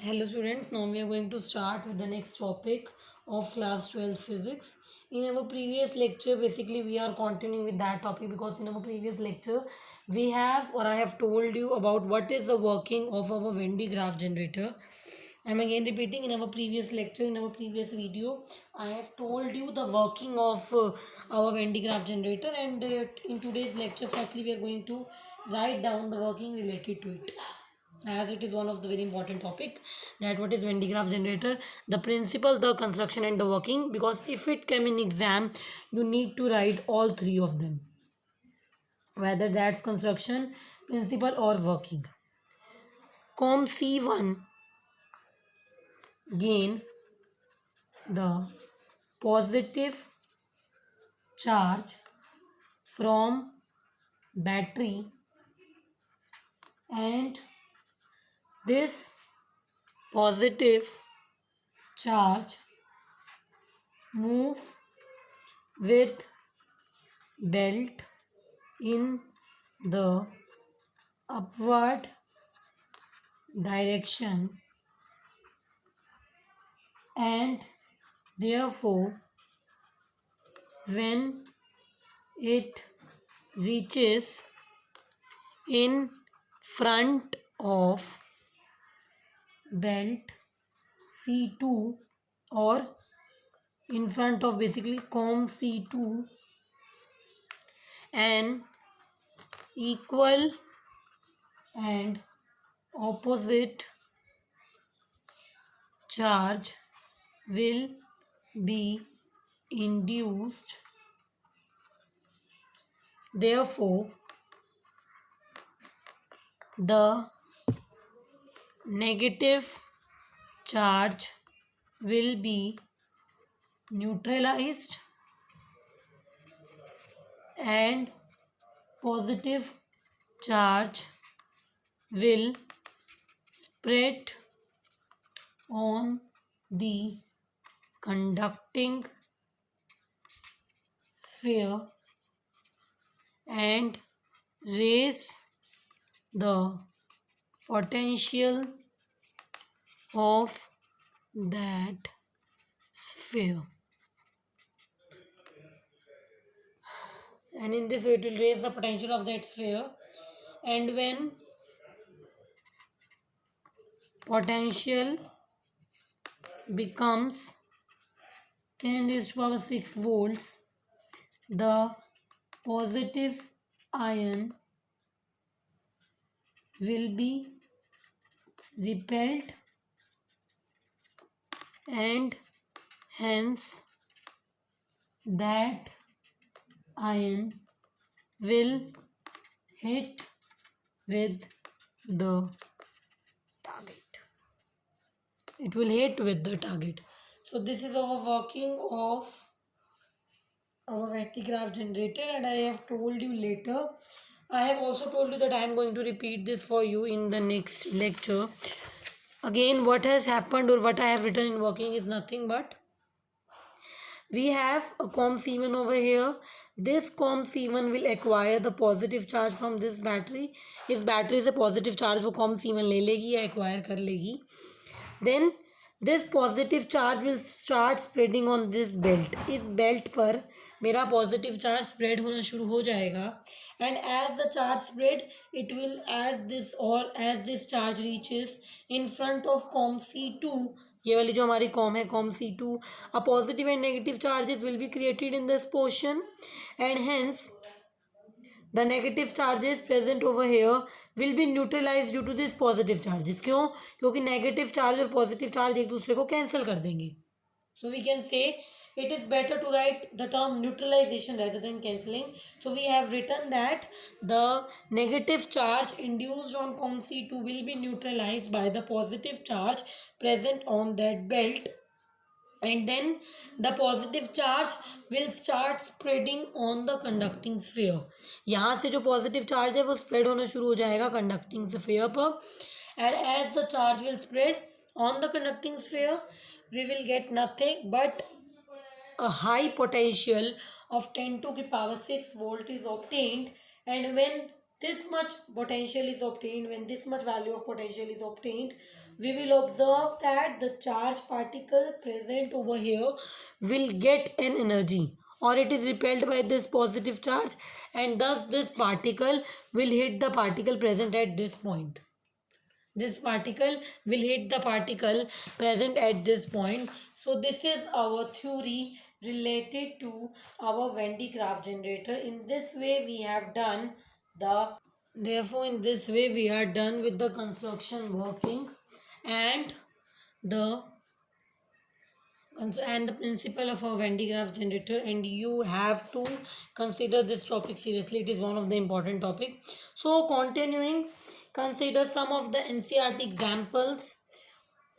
Hello students, now we are going to start with the next topic of class 12 physics. In our previous lecture, basically we are continuing with that topic because in our previous lecture we have or I have told you about what is the working of our Venn diagram generator. I am again repeating in our previous lecture, in our previous video, I have told you the working of our Venn diagram generator, and in today's lecture firstly we are going to write down the working related to it, as it is one of the very important topic, that what is Venn diagram generator, the principle, the construction and the working, because if it came in exam you need to write all three of them, whether that's construction, principle or working. Com C1 gain the positive charge from battery, and this positive charge move with belt in the upward direction, and therefore when it reaches in front of belt C2, or in front of basically com C2, an equal and opposite charge will be induced. Therefore, the negative charge will be neutralized and positive charge will spread on the conducting sphere and raise the potential of that sphere, and in this way it will raise the potential of that sphere, and when potential becomes 10 raised to power 6 volts, the positive ion will be repelled and hence that ion will hit with the target. It will hit with the target. So this is our working of our Venn diagram generator, and I have told you later. I have also told you that I am going to repeat this for you in the next lecture. Again, what has happened or what I have written in working is nothing but we have a com C1 over here. This com C1 will acquire the positive charge from this battery. इस battery से positive charge वो com C1 ले लेगी या acquire कर लेगी. Then this positive charge will start spreading on this belt. इस belt पर मेरा positive charge spread होना शुरू हो जाएगा, and as the charge spread it will, as this charge reaches in front of com C2, ये वाली जो हमारी कॉम है com C2, a positive and negative charges will be created in this portion, and hence the negative charges present over here will be neutralized due to this positive charges. क्यों? क्योंकि negative charge और positive charge एक दूसरे को cancel कर देंगे. So we can say it is better to write the term neutralization rather than cancelling. So we have written that the negative charge induced on com C2 will be neutralized by the positive charge present on that belt, and then the positive charge will start spreading on the conducting sphere. यहाँ से जो positive charge है वो spread होना शुरू हो जाएगा conducting sphere पर, and as the charge will spread on the conducting sphere we will get nothing but a high potential of 10 to the power 6 volt is obtained, and when this much potential is obtained, when this much value of potential is obtained, we will observe that the charge particle present over here will get an energy, or it is repelled by this positive charge, and thus this particle will hit the particle present at this point. This particle will hit the particle present at this point. So this is our theory related to our Van de Graaff generator. In this way we have done the, therefore in this way we are done with the construction working and the principle of our Van de Graaff generator, and you have to consider this topic seriously. It is one of the important topics. So continuing, consider some of the NCERT examples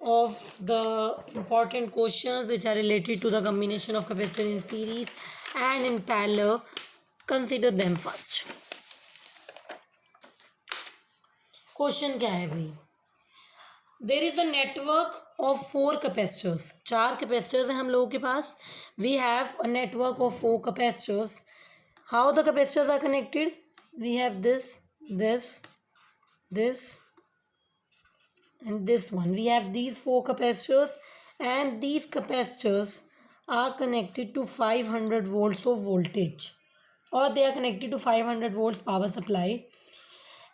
of the important questions which are related to the combination of capacitor in series and in parallel. Consider them first. Question क्या है भाई? There is a network of 4 capacitors. 4 capacitors हैं हम लोगों के पास. We have a network of 4 capacitors. How the capacitors are connected? We have this and this one. We have these 4 capacitors, and these capacitors are connected to 500 volts of voltage, or they are connected to 500 volts power supply.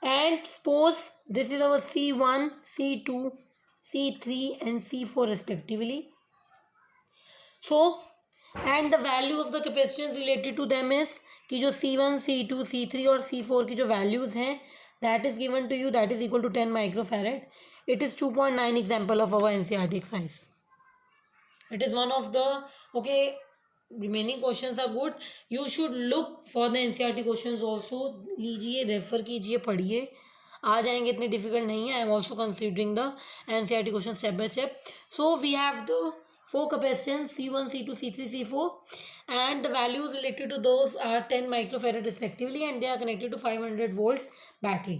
And suppose this is our C1, C2, C3 and C4 respectively. So and the value of the capacitance related to them is कि जो C1, C2, C3 और C4 की जो values हैं, that is given to you, that is equal to 10 microfarad. It is 2.9 example of our NCERT exercise. It is one of the, okay, remaining questions are good. You should look for the NCERT questions also. लीजिए, refer कीजिए, पढ़िए, आ जाएंगे, इतने difficult नहीं है. I am also considering the NCERT question step by step. So we have the 4 capacitance C1, C2, C3, C4, and the values related to those are 10 microfarad respectively, and they are connected to 500 volts battery.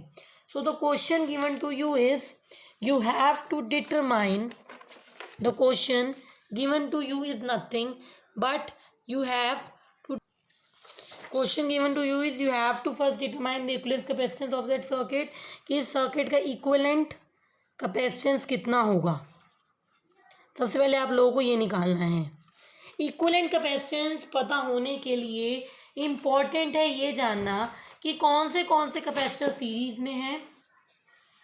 So the question given to you is, you have to determine, the question given to you is nothing but you have to, question given to you is you have to first determine the equivalent capacitance of that circuit, कि इस circuit का equivalent capacitance कितना होगा. सबसे पहले आप लोगों को ये निकालना है. इक्विवेलेंट कैपेसिटेंस पता होने के लिए इम्पॉर्टेंट है ये जानना कि कौन से कैपेसिटर सीरीज में हैं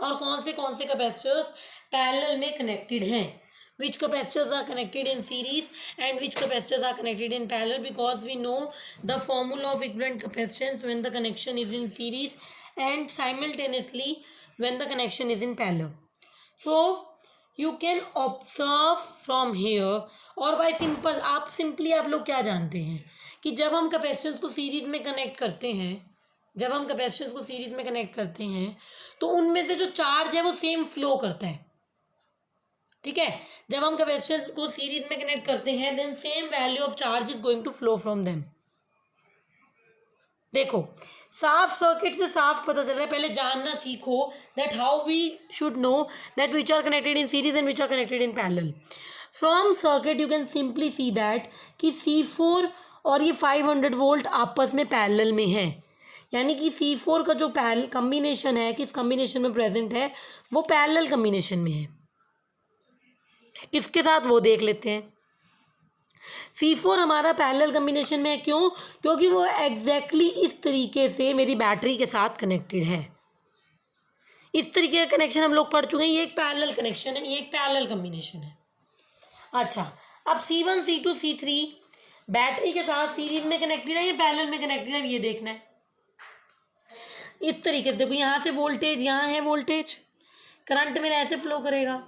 और कौन से कैपेसिटर्स पैरेलल में कनेक्टेड हैं. Which capacitors are connected in series and which capacitors are connected in parallel, because we know the formula of equivalent capacitance when the connection is in series and simultaneously when the connection is in parallel. So you can observe from here, और by simple आप लोग क्या जानते हैं कि जब हम capacitance को सीरीज में कनेक्ट करते हैं, तो उनमें से जो चार्ज है वो सेम फ्लो करता है. ठीक है, जब हम कैपेसिटर को सीरीज में कनेक्ट करते हैं, then same value of charge is going to flow from them. देखो, साफ सर्किट से साफ पता चल रहा है. पहले जानना सीखो that how we should know that which are connected in series and which are connected in parallel. From circuit you can simply see that कि C4 और ये 500 वोल्ट आपस में पैरेलल में है. यानी कि C4 का जो पैरेलल कम्बिनेशन है, किस कम्बिनेशन में प्रेजेंट है, वो पैरेलल कम्बिनेशन में है. किसके साथ वो देख लेते हैं. C4 हमारा पैरेलल कम्बिनेशन में है. क्यों? क्योंकि वो एग्जैक्टली इस तरीके से मेरी बैटरी के साथ कनेक्टेड है. इस तरीके का कनेक्शन हम लोग पढ़ चुके हैं. ये एक पैरेलल कनेक्शन है, ये एक पैरेलल कम्बिनेशन है. अच्छा, अब C1, C2, C3 बैटरी के साथ सीरीज में कनेक्टेड है या पैरेलल में कनेक्टेड है, ये देखना है. इस तरीके से देखो, यहाँ से वोल्टेज, यहाँ है वोल्टेज, करंट मेरा ऐसे फ्लो करेगा.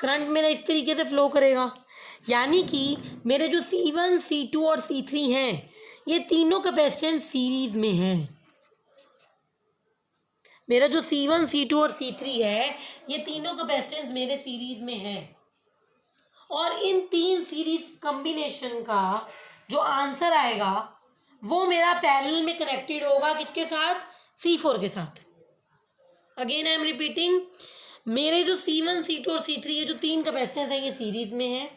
करंट मेरा इस तरीके से फ्लो करेगा. यानी कि मेरे जो C1, C2 और C3 हैं, ये तीनों कैपेसिटेंस सीरीज में हैं. मेरा जो C1, C2 और C3 है, ये तीनों कैपेसिटेंस मेरे सीरीज में हैं. और इन 3 सीरीज कॉम्बिनेशन का जो आंसर आएगा वो मेरा पैरेलल में कनेक्टेड होगा. किसके साथ? C4 के साथ. अगेन आई एम रिपीटिंग, मेरे जो C1, C2 और C3 ये जो 3 कैपेसिटेंस हैं, ये सीरीज में हैं,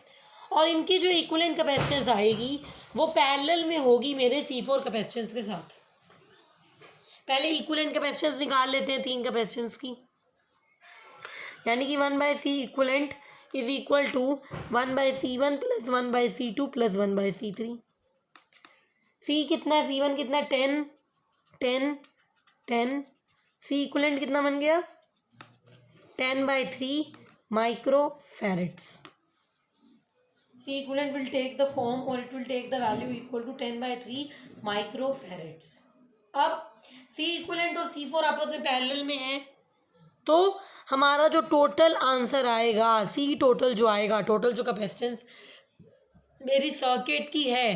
और इनकी जो इक्विवेलेंट कैपेसिटेंस आएगी वो पैरेलल में होगी मेरे C4 कैपेसिटेंस के साथ. पहले इक्विवेलेंट कैपेसिटेंस निकाल लेते हैं तीन कैपेसिटेंस की, यानी कि 1/C equivalent is equal to 1/C1 plus 1/C2 plus 1/C3। C कितना है, C1 कितना है, 10 10 10। C इक्विवेलेंट कितना बन गया, 10/3 micro फैरेड्स। C equivalent will take the form or it will take the value equal to 10/3 microfarads। अब C equivalent और C4 आपस में पैरेलल में है, तो हमारा जो टोटल आंसर आएगा, C टोटल जो आएगा, टोटल जो कैपेसिटेंस मेरी सर्किट की है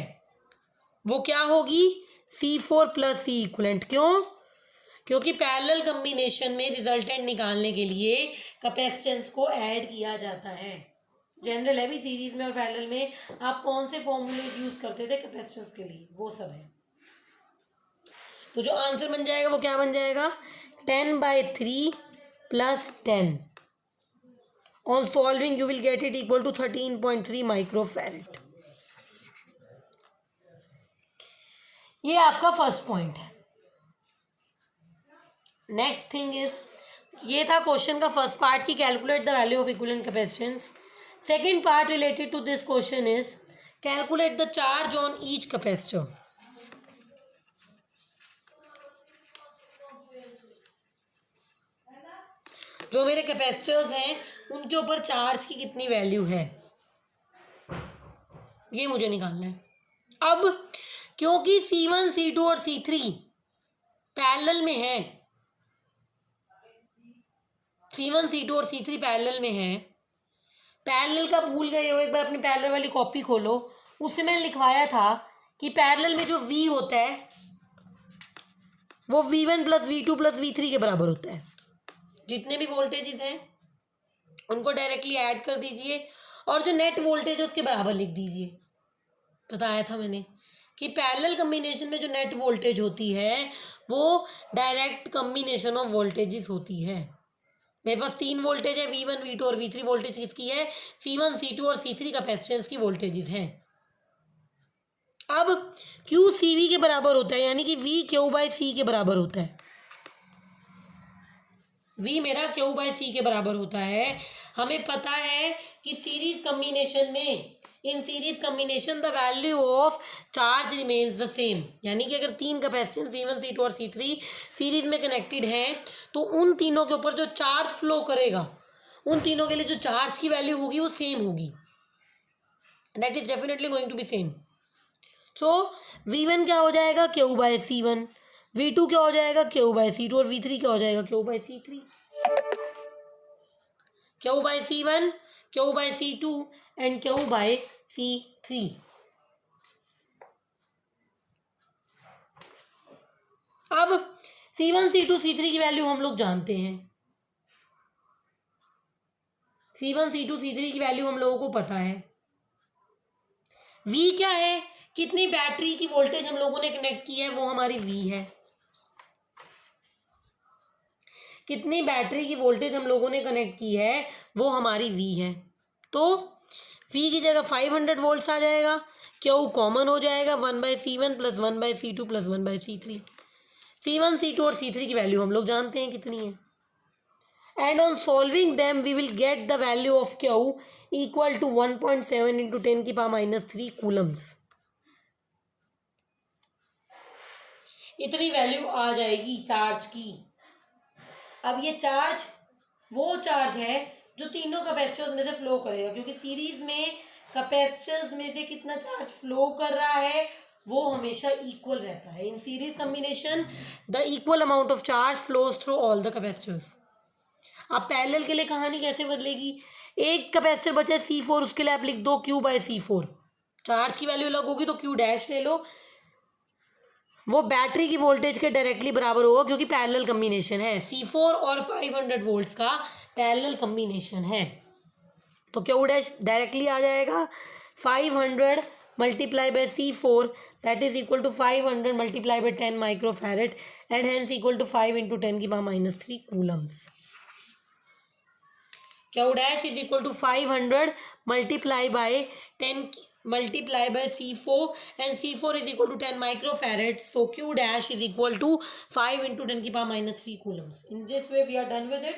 वो क्या होगी, C4 प्लस C इक्विवेलेंट। क्यों, क्योंकि पैरेलल कम्बिनेशन में रिजल्टेंट निकालने के लिए कैपेसिटेंस को ऐड किया जाता है। जनरल है भी, सीरीज में और पैरेलल में आप कौन से फॉर्मूले यूज करते थे कैपेसिटेंस के लिए, वो सब है। तो जो आंसर बन जाएगा वो क्या बन जाएगा, 10/3 plus 10। On solving you will get it equal to 13.3 microfarad. ये आपका फर्स्ट पॉइंट है। नेक्स्ट थिंग इज, ये था क्वेश्चन का फर्स्ट पार्ट की calculate the value of equivalent capacitance. Second part related to this question is calculate the charge on each capacitor। जो मेरे capacitors हैं उनके ऊपर चार्ज की कितनी वैल्यू है, ये मुझे निकालना है। अब क्योंकि C1 C2 और C3 पैरेलल में है, C1 C2 और C3 पैरेलल में है, पैरेलल का भूल गए हो, एक बार अपनी पैरेलल वाली कॉपी खोलो, उससे मैंने लिखवाया था कि पैरेलल में जो V होता है वो V1 plus V2 plus V3 के बराबर होता है। जितने भी वोल्टेजेस हैं उनको डायरेक्टली ऐड कर दीजिए और जो नेट वोल्टेज है उसके बराबर लिख दीजिए। बताया था मैंने कि पैरेलल कम्बिनेशन में जो नेट वोल्टेज होती है वो डायरेक्ट कम्बिनेशन ऑफ वोल्टेजेस होती है। मेरे पास 3 वोल्टेज है, V1 V2 और V3 वोल्टेज किसकी है, C1 C2 और C3 कैपेसिटेंस की वोल्टेजेस हैं। अब Q CV के बराबर होता है, यानी कि V Q/C के बराबर होता है। V मेरा Q/C के बराबर होता है। हमें पता है कि सीरीज कम्बिनेशन में, in series combination the value of charge remains the same, यानी कि अगर तीन कैपेसिटेंस C1 C2 और C3 सीरीज में कनेक्टेड हैं तो उन तीनों के ऊपर जो चार्ज फ्लो करेगा, उन तीनों के लिए जो चार्ज की वैल्यू होगी वो सेम होगी, that is definitely going to be same. So V1 क्या हो जाएगा, Q/C1, V2 क्या हो जाएगा, Q/C2 और V3 क्या हो जाएगा, Q/C3। Q/C1, Q/C2 and Q/C3। अब C1 C2 C3 की वैल्यू हम लोग जानते हैं, C1 C2 C3 की वैल्यू हम लोगों को पता है। V क्या है, कितनी बैटरी की वोल्टेज हम लोगों ने कनेक्ट की है वो हमारी V है। कितनी बैटरी की वोल्टेज हम लोगों ने कनेक्ट की है वो हमारी V है। तो V की जगह 500 वोल्ट्स आ जाएगा, Q कॉमन हो जाएगा, 1/C1 plus 1/C2 plus 1/C3। C1 C2 और C3 की वैल्यू हम लोग जानते हैं कितनी है। And on solving them we will get the value of Q equal to 1.7 into 10⁻³ coulombs. इतनी वैल्यू आ जाएगी चार्ज की। अब ये चार्ज वो चार्ज है जो तीनों कैपेसिटर्स में से फ्लो करेगा, क्योंकि सीरीज में कैपेसिटर्स में से कितना चार्ज फ्लो कर रहा है वो हमेशा इक्वल रहता है। In series combination the equal amount of charge flows through all the capacitors. अब पैरेलल के लिए कहानी कैसे बदलेगी, एक कैपेसिटर बचा है C4, उसके लिए आप लिख दो Q/C4। चार्ज की वैल्यू अलग होगी तो Q' ले लो, वो बैटरी की वोल्टेज के डायरेक्टली बराबर होगा क्योंकि पैरेलल कम्बिनेशन है। C4 और 500 वोल्ट्स का पैरेलल कम्बिनेशन है, तो Q' डायरेक्टली आ जाएगा 500 multiply by C4, that is equal to 500 multiply by 10 microfarad and hence equal to 5 into 10⁻³ coulombs. Q' is equal to 500 multiply by 10 multiply by C4, and C4 is equal to 10 microfarads. So Q dash is equal to 5 into 10 की power minus 3 coulombs. In this way we are done with it.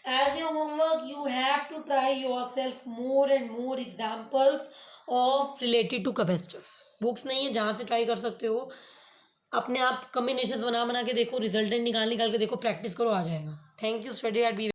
As your homework, you have to try yourself more and more examples of related to capacitors. Books नहीं है, जहाँ से try कर सकते हो. अपने आप कम्बिनेशन बना बना के देखो, रिजल्टेंट निकाल निकाल के देखो, प्रैक्टिस करो, आ जाएगा. Thank you. Study at B.